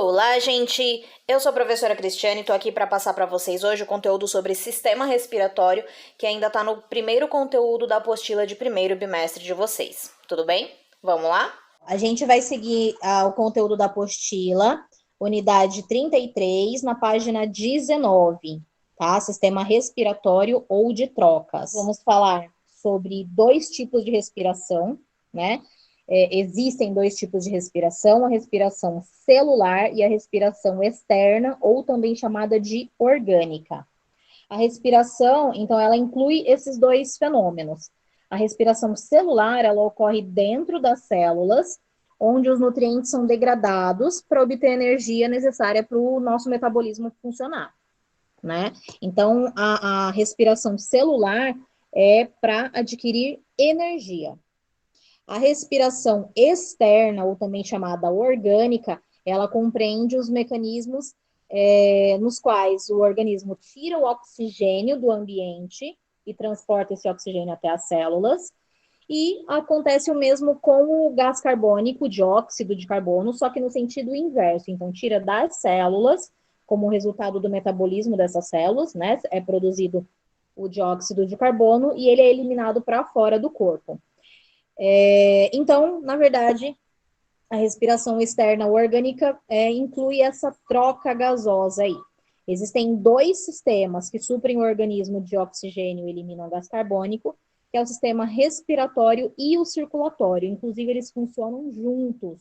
Olá, gente! Eu sou a professora Cristiane e tô aqui para passar para vocês hoje o conteúdo sobre sistema respiratório, que ainda tá no primeiro conteúdo da apostila de primeiro bimestre de vocês. Tudo bem? Vamos lá? A gente vai seguir o conteúdo da apostila, unidade 33, na página 19, tá? Sistema respiratório ou de trocas. Vamos falar sobre dois tipos de respiração, né? Existem dois tipos de respiração, a respiração celular e a respiração externa, ou também chamada de orgânica. A respiração, então, ela inclui esses dois fenômenos. A respiração celular, ela ocorre dentro das células, onde os nutrientes são degradados para obter a energia necessária para o nosso metabolismo funcionar, né? Então, a respiração celular é para adquirir energia. A respiração externa, ou também chamada orgânica, ela compreende os mecanismos nos quais o organismo tira o oxigênio do ambiente e transporta esse oxigênio até as células. E acontece o mesmo com o gás carbônico, o dióxido de carbono, só que no sentido inverso. Então, tira das células, como resultado do metabolismo dessas células, né? É produzido o dióxido de carbono e ele é eliminado para fora do corpo. Então, na verdade, a respiração externa orgânica inclui essa troca gasosa aí. Existem dois sistemas que suprem o organismo de oxigênio e eliminam gás carbônico, que é o sistema respiratório e o circulatório. Inclusive, eles funcionam juntos,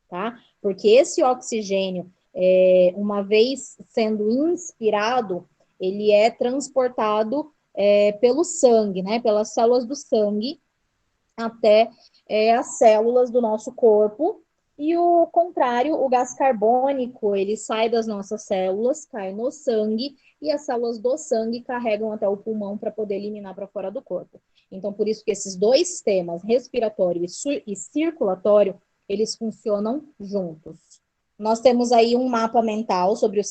tá? Porque esse oxigênio, uma vez sendo inspirado, ele é transportado pelo sangue, né? Pelas células do sangue, até as células do nosso corpo. E o contrário, o gás carbônico, ele sai das nossas células, cai no sangue, e as células do sangue carregam até o pulmão para poder eliminar para fora do corpo. Então, por isso que esses dois sistemas, respiratório e circulatório, eles funcionam juntos. Nós temos aí um mapa mental sobre o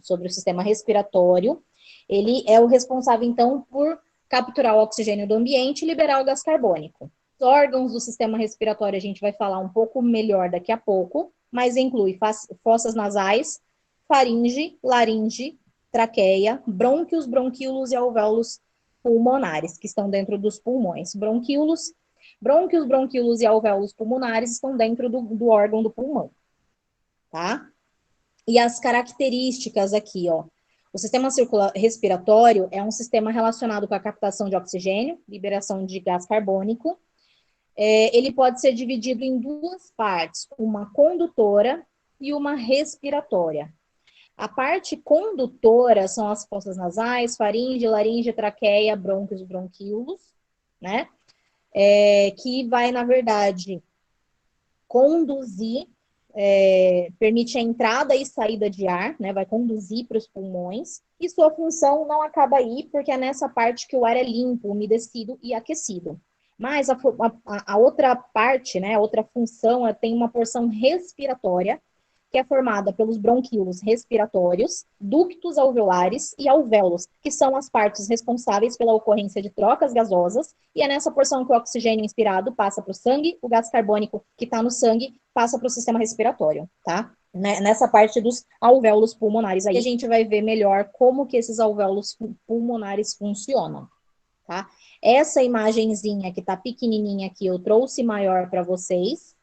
sobre o sistema respiratório. Ele é o responsável, então, por capturar o oxigênio do ambiente e liberar o gás carbônico. Os órgãos do sistema respiratório a gente vai falar um pouco melhor daqui a pouco, mas inclui fossas nasais, faringe, laringe, traqueia, brônquios, bronquíolos e alvéolos pulmonares, que estão dentro dos pulmões. Brônquios, bronquíolos e alvéolos pulmonares estão dentro do órgão do pulmão, tá? E as características aqui, ó. O sistema respiratório é um sistema relacionado com a captação de oxigênio, liberação de gás carbônico. Ele pode ser dividido em duas partes, uma condutora e uma respiratória. A parte condutora são as fossas nasais, faringe, laringe, traqueia, brônquios, bronquíolos, né? Que vai, na verdade, conduzir, permite a entrada e saída de ar, né? Vai conduzir para os pulmões. E sua função não acaba aí, porque é nessa parte que o ar é limpo, umedecido e aquecido. Mas a outra parte, né, a outra função, tem uma porção respiratória, que é formada pelos bronquíolos respiratórios, ductos alveolares e alvéolos, que são as partes responsáveis pela ocorrência de trocas gasosas, e é nessa porção que o oxigênio inspirado passa para o sangue, o gás carbônico que está no sangue passa para o sistema respiratório, tá? Nessa parte dos alvéolos pulmonares aí, a gente vai ver melhor como que esses alvéolos pulmonares funcionam, tá? Essa imagenzinha que tá pequenininha aqui, eu trouxe maior para vocês,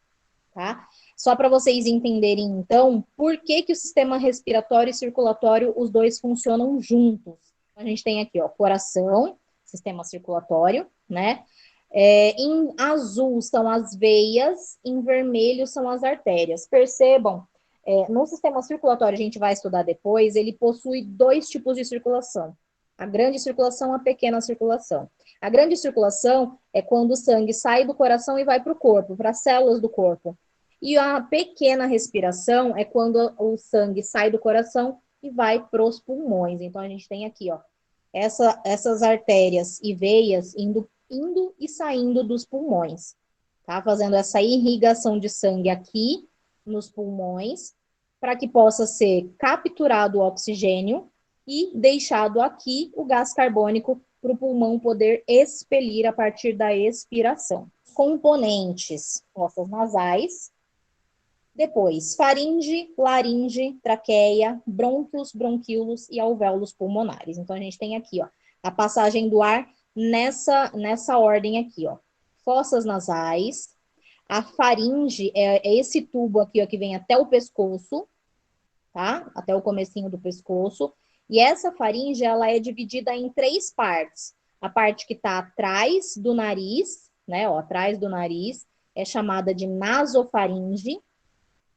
tá? Só para vocês entenderem, então, por que que o sistema respiratório e circulatório, os dois funcionam juntos. A gente tem aqui, ó, coração, sistema circulatório, né? Em azul são as veias, em vermelho são as artérias. Percebam, no sistema circulatório, a gente vai estudar depois, ele possui dois tipos de circulação. A grande circulação, a pequena circulação. A grande circulação é quando o sangue sai do coração e vai para o corpo, para as células do corpo. E a pequena respiração é quando o sangue sai do coração e vai para os pulmões. Então, a gente tem aqui, ó, essas artérias e veias indo e saindo dos pulmões, tá? Fazendo essa irrigação de sangue aqui nos pulmões, para que possa ser capturado o oxigênio e deixado aqui o gás carbônico para o pulmão poder expelir a partir da expiração. Componentes: fossas nasais, Depois, faringe, laringe, traqueia, brônquios, bronquíolos e alvéolos pulmonares. Então, a gente tem aqui, ó, a passagem do ar nessa ordem aqui, ó. Fossas nasais, a faringe é esse tubo aqui, ó, que vem até o pescoço, tá? Até o comecinho do pescoço. E essa faringe, ela é dividida em 3 partes. A parte que está atrás do nariz, né, ó, atrás do nariz, é chamada de nasofaringe.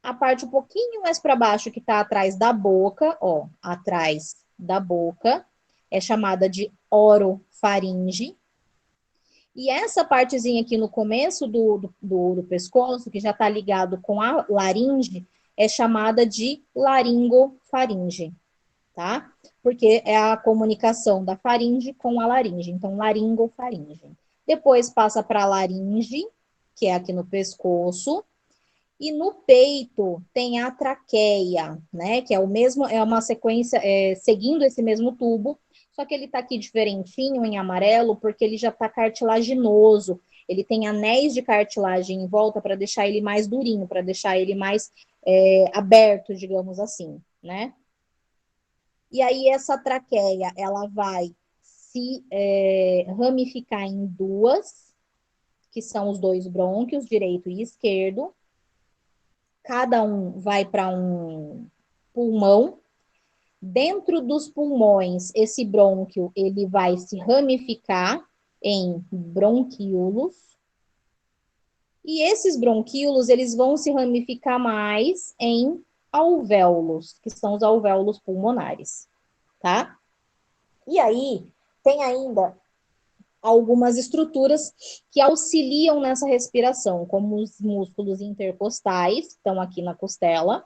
A parte um pouquinho mais para baixo, que está atrás da boca, ó, atrás da boca, é chamada de orofaringe. E essa partezinha aqui no começo do pescoço, que já está ligado com a laringe, é chamada de laringofaringe, tá? Porque é a comunicação da faringe com a laringe. Então, laringofaringe. Depois passa para a laringe, que é aqui no pescoço. E no peito tem a traqueia, né? Que é o mesmo, é uma sequência, seguindo esse mesmo tubo, só que ele tá aqui diferentinho em amarelo, porque ele já tá cartilaginoso. Ele tem anéis de cartilagem em volta para deixar ele mais durinho, para deixar ele mais aberto, digamos assim, né? E aí essa traqueia, ela vai se ramificar em duas, que são os 2 brônquios, direito e esquerdo. Cada um vai para um pulmão. Dentro dos pulmões, esse brônquio ele vai se ramificar em bronquíolos. E esses bronquíolos eles vão se ramificar mais em alvéolos, que são os alvéolos pulmonares, tá? E aí tem ainda algumas estruturas que auxiliam nessa respiração, como os músculos intercostais, que estão aqui na costela,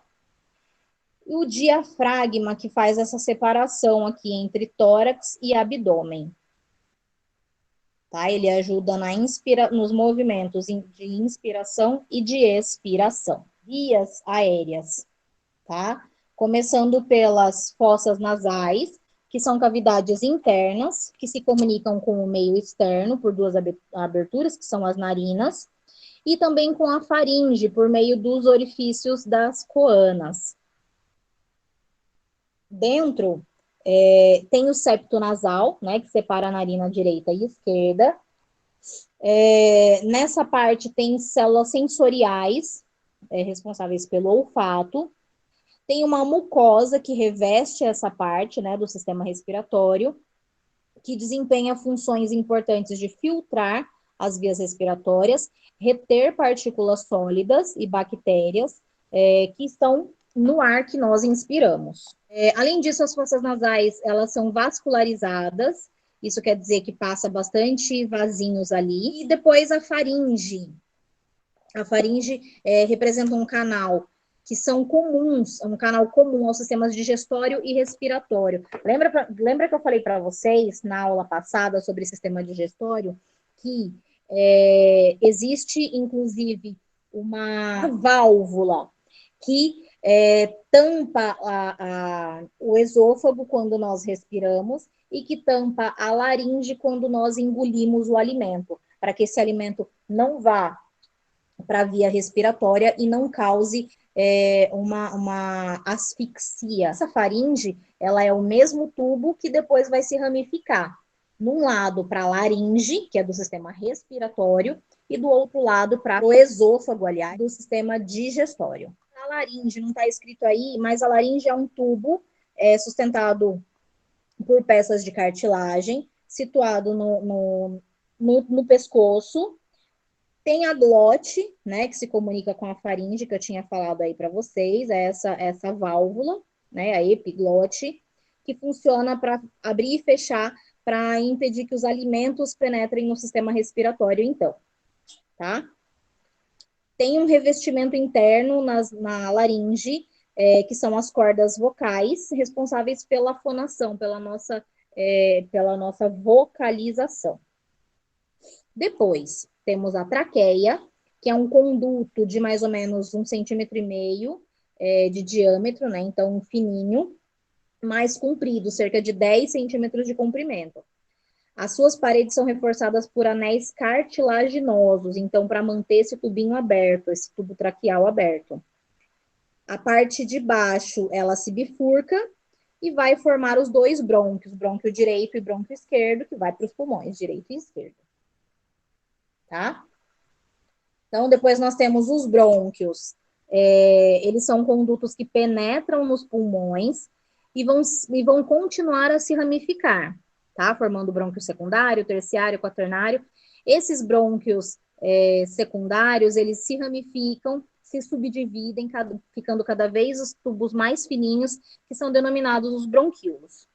e o diafragma, que faz essa separação aqui entre tórax e abdômen. Tá? Ele ajuda nos movimentos de inspiração e de expiração. Vias aéreas, tá? Começando pelas fossas nasais, que são cavidades internas, que se comunicam com o meio externo por 2 aberturas, que são as narinas, e também com a faringe, por meio dos orifícios das coanas. Dentro tem o septo nasal, né, que separa a narina direita e esquerda. Nessa parte tem células sensoriais, responsáveis pelo olfato. Tem uma mucosa que reveste essa parte, né, do sistema respiratório, que desempenha funções importantes de filtrar as vias respiratórias, reter partículas sólidas e bactérias que estão no ar que nós inspiramos. Além disso, as fossas nasais, elas são vascularizadas, isso quer dizer que passa bastante vasinhos ali. E depois a faringe. A faringe representa um canal que são comuns, um canal comum aos sistemas digestório e respiratório. Lembra que eu falei para vocês na aula passada sobre sistema digestório que existe, inclusive, uma válvula que tampa o esôfago quando nós respiramos e que tampa a laringe quando nós engolimos o alimento, para que esse alimento não vá para a via respiratória e não cause uma asfixia. Essa faringe, ela é o mesmo tubo que depois vai se ramificar. Num lado para a laringe, que é do sistema respiratório, e do outro lado para o esôfago, aliás, do sistema digestório. A laringe, não está escrito aí, mas a laringe é um tubo sustentado por peças de cartilagem, situado no pescoço. Tem a glote, né, que se comunica com a faringe, que eu tinha falado aí para vocês, essa válvula, né, a epiglote, que funciona para abrir e fechar, para impedir que os alimentos penetrem no sistema respiratório, então, tá? Tem um revestimento interno na laringe, que são as cordas vocais, responsáveis pela fonação, pela nossa vocalização. Depois, temos a traqueia, que é um conduto de mais ou menos 1,5 centímetros de diâmetro, né? Então, fininho, mais comprido, cerca de 10 centímetros de comprimento. As suas paredes são reforçadas por anéis cartilaginosos, então, para manter esse tubinho aberto, esse tubo traqueal aberto. A parte de baixo, ela se bifurca e vai formar os dois brônquios, brônquio direito e brônquio esquerdo, que vai para os pulmões, direito e esquerdo. Tá? Então, depois nós temos os brônquios. Eles são condutos que penetram nos pulmões e vão continuar a se ramificar, tá? Formando brônquio secundário, terciário, quaternário. Esses brônquios secundários, eles se ramificam, se subdividem, ficando cada vez os tubos mais fininhos, que são denominados os bronquíolos.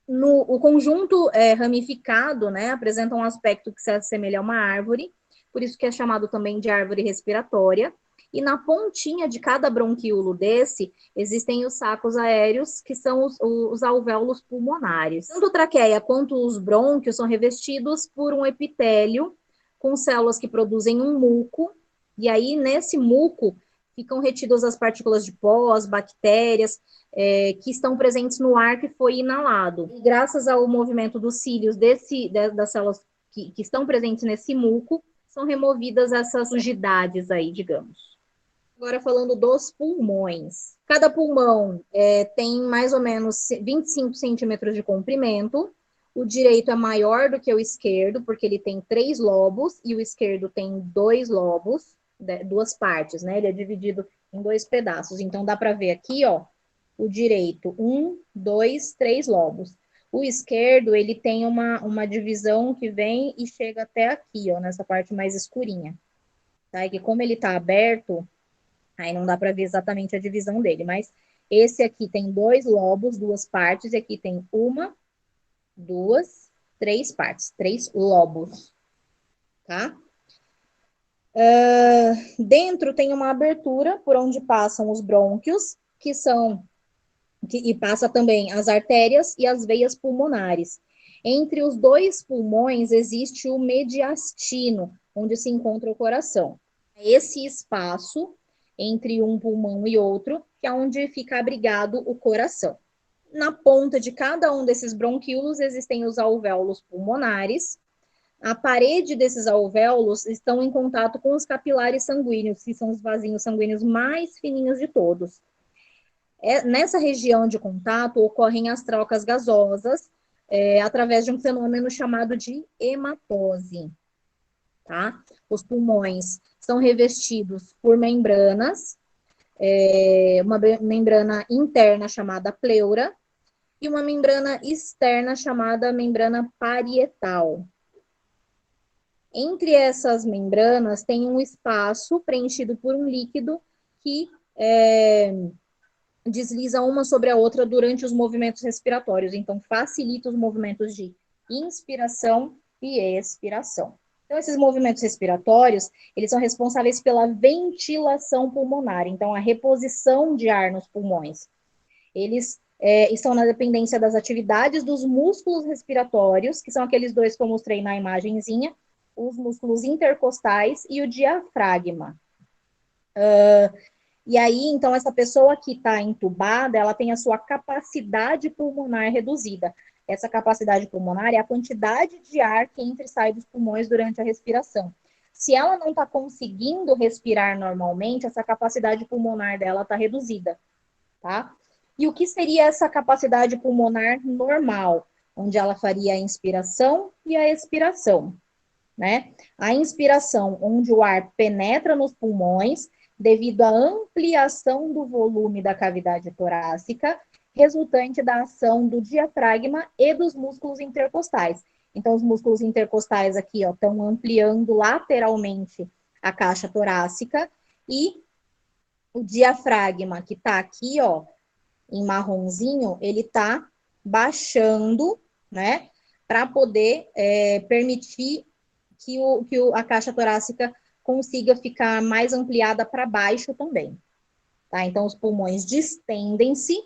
O conjunto ramificado, né, apresenta um aspecto que se assemelha a uma árvore, por isso que é chamado também de árvore respiratória. E na pontinha de cada bronquíolo desse, existem os sacos aéreos, que são os alvéolos pulmonares. Tanto a traqueia quanto os brônquios são revestidos por um epitélio com células que produzem um muco, e aí nesse muco ficam retidas as partículas de pó, as bactérias, que estão presentes no ar que foi inalado. E graças ao movimento dos cílios das células que estão presentes nesse muco, são removidas essas sujidades aí, digamos. Agora falando dos pulmões. Cada pulmão tem mais ou menos 25 centímetros de comprimento. O direito é maior do que o esquerdo, porque ele tem 3 lobos, e o esquerdo tem 2 lobos, duas partes, né? Ele é dividido em 2 pedaços. Então dá para ver aqui, ó, o direito, 1, 2, 3 lobos. O esquerdo, ele tem uma divisão que vem e chega até aqui, ó, nessa parte mais escurinha. Tá? E que como ele está aberto, aí não dá para ver exatamente a divisão dele, mas esse aqui tem 2 lobos, 2 partes, e aqui tem 1, 2, 3 partes, 3 lobos, tá? Dentro tem uma abertura por onde passam os brônquios, e passa também as artérias e as veias pulmonares. Entre os 2 pulmões existe o mediastino, onde se encontra o coração. Esse espaço entre um pulmão e outro, que é onde fica abrigado o coração. Na ponta de cada um desses bronquíolos existem os alvéolos pulmonares. A parede desses alvéolos estão em contato com os capilares sanguíneos, que são os vasinhos sanguíneos mais fininhos de todos. Nessa região de contato ocorrem as trocas gasosas através de um fenômeno chamado de hematose. Tá? Os pulmões são revestidos por membranas, uma membrana interna chamada pleura e uma membrana externa chamada membrana parietal. Entre essas membranas tem um espaço preenchido por um líquido que desliza uma sobre a outra durante os movimentos respiratórios, então facilita os movimentos de inspiração e expiração. Então, esses movimentos respiratórios, eles são responsáveis pela ventilação pulmonar, então a reposição de ar nos pulmões. Eles estão na dependência das atividades dos músculos respiratórios, que são aqueles 2 que eu mostrei na imagenzinha, os músculos intercostais e o diafragma. E aí, então, essa pessoa que está entubada, ela tem a sua capacidade pulmonar reduzida. Essa capacidade pulmonar é a quantidade de ar que entra e sai dos pulmões durante a respiração. Se ela não está conseguindo respirar normalmente, essa capacidade pulmonar dela está reduzida, tá? E o que seria essa capacidade pulmonar normal? Onde ela faria a inspiração e a expiração, né? A inspiração, onde o ar penetra nos pulmões, devido à ampliação do volume da cavidade torácica, resultante da ação do diafragma e dos músculos intercostais. Então, os músculos intercostais aqui estão ampliando lateralmente a caixa torácica e o diafragma, que está aqui, ó, em marronzinho, ele está baixando, né, para poder permitir que a caixa torácica consiga ficar mais ampliada para baixo também. Tá? Então, os pulmões distendem-se,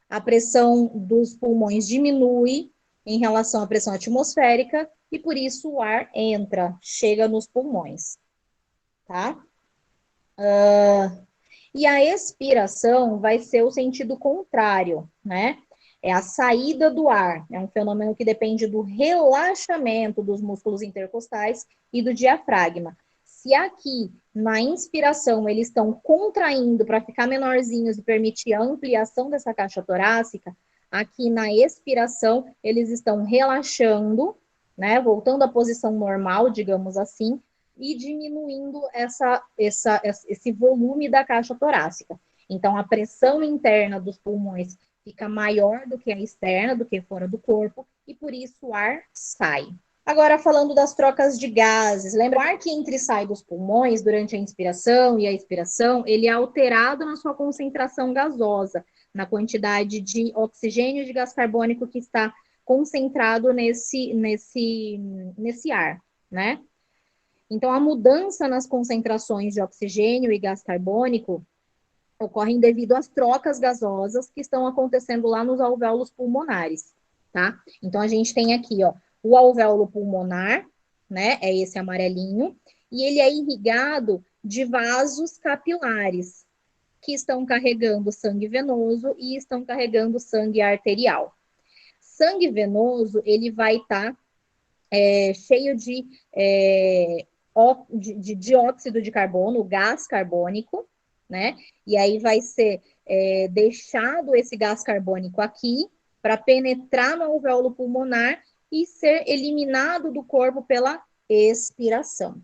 a pressão dos pulmões diminui em relação à pressão atmosférica e, por isso, o ar entra, chega nos pulmões. Tá? E a expiração vai ser o sentido contrário, né? É a saída do ar. É um fenômeno que depende do relaxamento dos músculos intercostais e do diafragma. Se aqui, na inspiração, eles estão contraindo para ficar menorzinhos e permitir a ampliação dessa caixa torácica, aqui na expiração, eles estão relaxando, né, voltando à posição normal, digamos assim, e diminuindo esse volume da caixa torácica. Então, a pressão interna dos pulmões fica maior do que a externa, do que fora do corpo, e por isso o ar sai. Agora, falando das trocas de gases, lembra? O ar que entra e sai dos pulmões durante a inspiração e a expiração, ele é alterado na sua concentração gasosa, na quantidade de oxigênio e de gás carbônico que está concentrado nesse ar, né? Então, a mudança nas concentrações de oxigênio e gás carbônico ocorrem devido às trocas gasosas que estão acontecendo lá nos alvéolos pulmonares, tá? Então, a gente tem aqui, ó, o alvéolo pulmonar, né? É esse amarelinho, e ele é irrigado de vasos capilares, que estão carregando sangue venoso e estão carregando sangue arterial. Sangue venoso, ele vai estar cheio de dióxido de carbono, gás carbônico, né? E aí vai ser deixado esse gás carbônico aqui para penetrar no alvéolo pulmonar e ser eliminado do corpo pela expiração,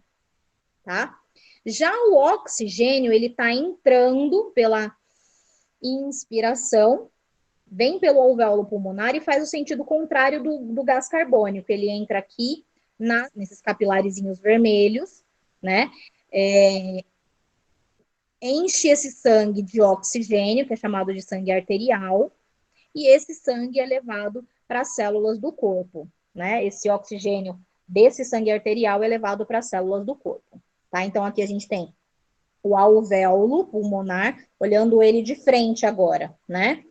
tá? Já o oxigênio, ele está entrando pela inspiração, vem pelo alvéolo pulmonar e faz o sentido contrário do gás carbônico. Ele entra aqui, nesses capilarizinhos vermelhos, né? Enche esse sangue de oxigênio, que é chamado de sangue arterial, e esse sangue é levado para as células do corpo, né? Esse oxigênio desse sangue arterial é levado para as células do corpo, tá? Então, aqui a gente tem o alvéolo pulmonar, olhando ele de frente agora, né?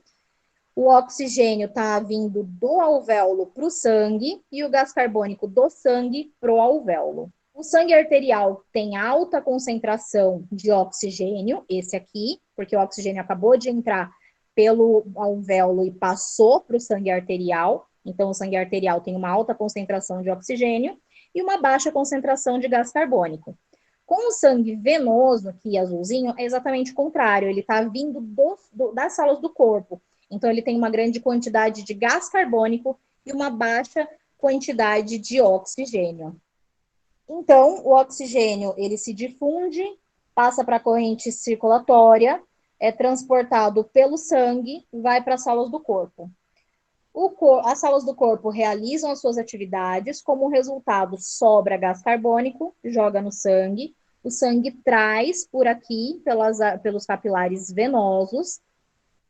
O oxigênio está vindo do alvéolo para o sangue e o gás carbônico do sangue para o alvéolo. O sangue arterial tem alta concentração de oxigênio, esse aqui, porque o oxigênio acabou de entrar pelo alvéolo e passou para o sangue arterial. Então, o sangue arterial tem uma alta concentração de oxigênio e uma baixa concentração de gás carbônico. Com o sangue venoso, aqui azulzinho, é exatamente o contrário. Ele está vindo das células do corpo. Então, ele tem uma grande quantidade de gás carbônico e uma baixa quantidade de oxigênio. Então, o oxigênio, ele se difunde, passa para a corrente circulatória, é transportado pelo sangue, vai para as células do corpo. As células do corpo realizam as suas atividades, como resultado, sobra gás carbônico, joga no sangue, o sangue traz por aqui, pelos capilares venosos,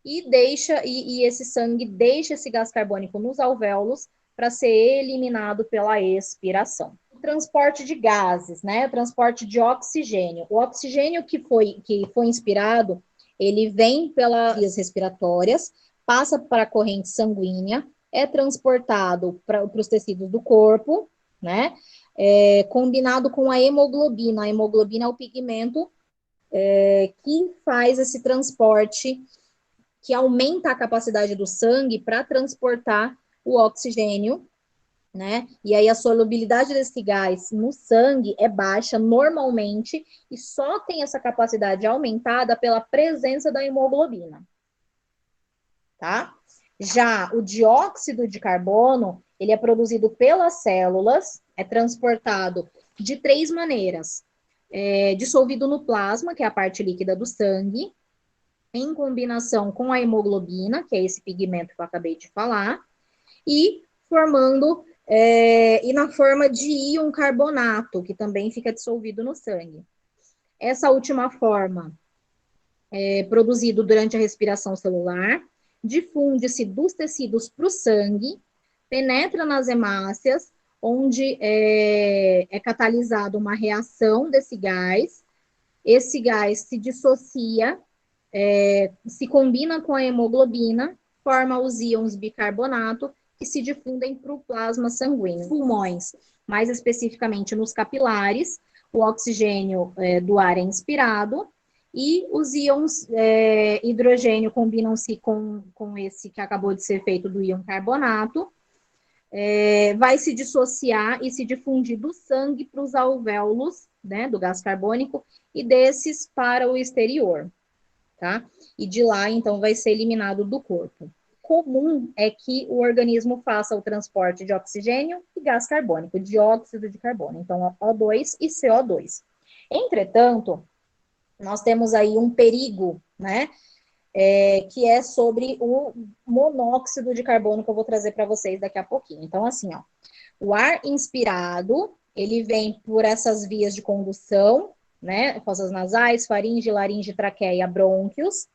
e esse sangue deixa esse gás carbônico nos alvéolos para ser eliminado pela expiração. O transporte de gases, né? O transporte de oxigênio. O oxigênio que foi inspirado, ele vem pelas vias respiratórias, passa para a corrente sanguínea, é transportado para os tecidos do corpo, né? Combinado com a hemoglobina. A hemoglobina é o pigmento que faz esse transporte, que aumenta a capacidade do sangue para transportar o oxigênio, né? E aí a solubilidade desse gás no sangue é baixa normalmente e só tem essa capacidade aumentada pela presença da hemoglobina, tá? Já o dióxido de carbono, ele é produzido pelas células, é transportado de 3 maneiras. Dissolvido no plasma, que é a parte líquida do sangue, em combinação com a hemoglobina, que é esse pigmento que eu acabei de falar, e na forma de íon carbonato, que também fica dissolvido no sangue. Essa última forma é produzido durante a respiração celular, difunde-se dos tecidos para o sangue, penetra nas hemácias, onde é catalisada uma reação desse gás, esse gás se dissocia, se combina com a hemoglobina, forma os íons bicarbonato, que se difundem para o plasma sanguíneo. Pulmões, mais especificamente nos capilares, o oxigênio do ar é inspirado e os íons hidrogênio combinam-se com esse que acabou de ser feito do íon carbonato, vai se dissociar e se difundir do sangue para os alvéolos né, do gás carbônico, e desses para o exterior, tá? E de lá, então, vai ser eliminado do corpo. Comum é que o organismo faça o transporte de oxigênio e gás carbônico, dióxido de carbono, então O2 e CO2. Entretanto, nós temos aí um perigo, né, que é sobre o monóxido de carbono, que eu vou trazer para vocês daqui a pouquinho. Então, assim, ó, o ar inspirado, ele vem por essas vias de condução, né, fossas nasais, faringe, laringe, traqueia, brônquios,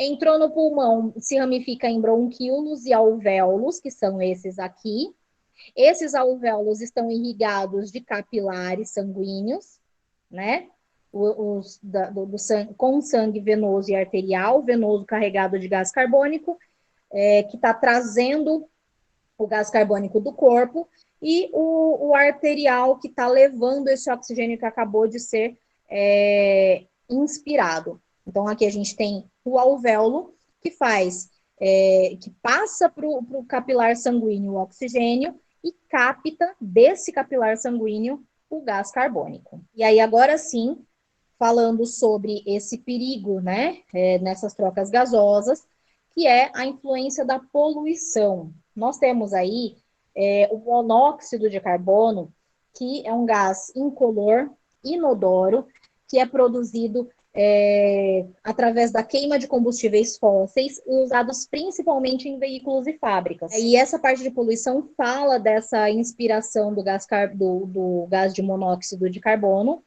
entrou no pulmão, se ramifica em bronquíolos e alvéolos, que são esses aqui. Esses alvéolos estão irrigados de capilares sanguíneos, né? Com sangue venoso e arterial, venoso carregado de gás carbônico, que está trazendo o gás carbônico do corpo, e o arterial que está levando esse oxigênio que acabou de ser inspirado. Então, aqui a gente tem o alvéolo, que que passa para o capilar sanguíneo o oxigênio e capta desse capilar sanguíneo o gás carbônico. E aí, agora sim, falando sobre esse perigo, né, nessas trocas gasosas, que é a influência da poluição. Nós temos aí o monóxido de carbono, que é um gás incolor, inodoro, que é produzido através da queima de combustíveis fósseis, usados principalmente em veículos e fábricas. E essa parte de poluição fala dessa inspiração do gás de monóxido de carbono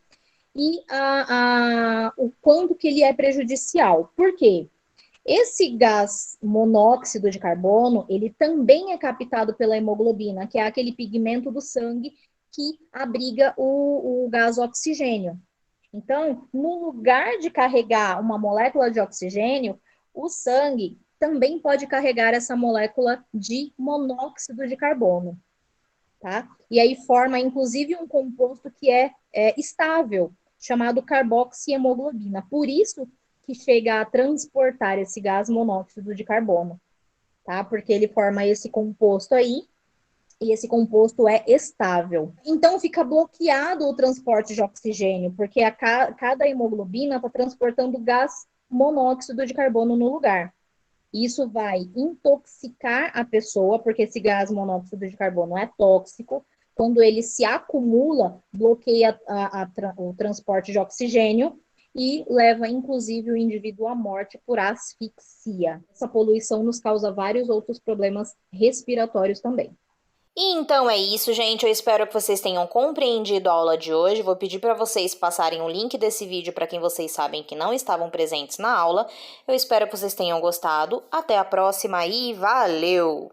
e o quanto que ele é prejudicial. Por quê? Esse gás monóxido de carbono, ele também é captado pela hemoglobina, que é aquele pigmento do sangue que abriga o gás oxigênio. Então, no lugar de carregar uma molécula de oxigênio, o sangue também pode carregar essa molécula de monóxido de carbono, tá? E aí forma, inclusive, um composto que é estável, chamado carboxiemoglobina. Por isso que chega a transportar esse gás monóxido de carbono, tá? Porque ele forma esse composto aí, e esse composto é estável. Então, fica bloqueado o transporte de oxigênio, porque cada hemoglobina está transportando gás monóxido de carbono no lugar. Isso vai intoxicar a pessoa, porque esse gás monóxido de carbono é tóxico. Quando ele se acumula, bloqueia o transporte de oxigênio e leva, inclusive, o indivíduo à morte por asfixia. Essa poluição nos causa vários outros problemas respiratórios também. E então é isso, gente. Eu espero que vocês tenham compreendido a aula de hoje. Vou pedir para vocês passarem o link desse vídeo para quem vocês sabem que não estavam presentes na aula. Eu espero que vocês tenham gostado. Até a próxima e valeu!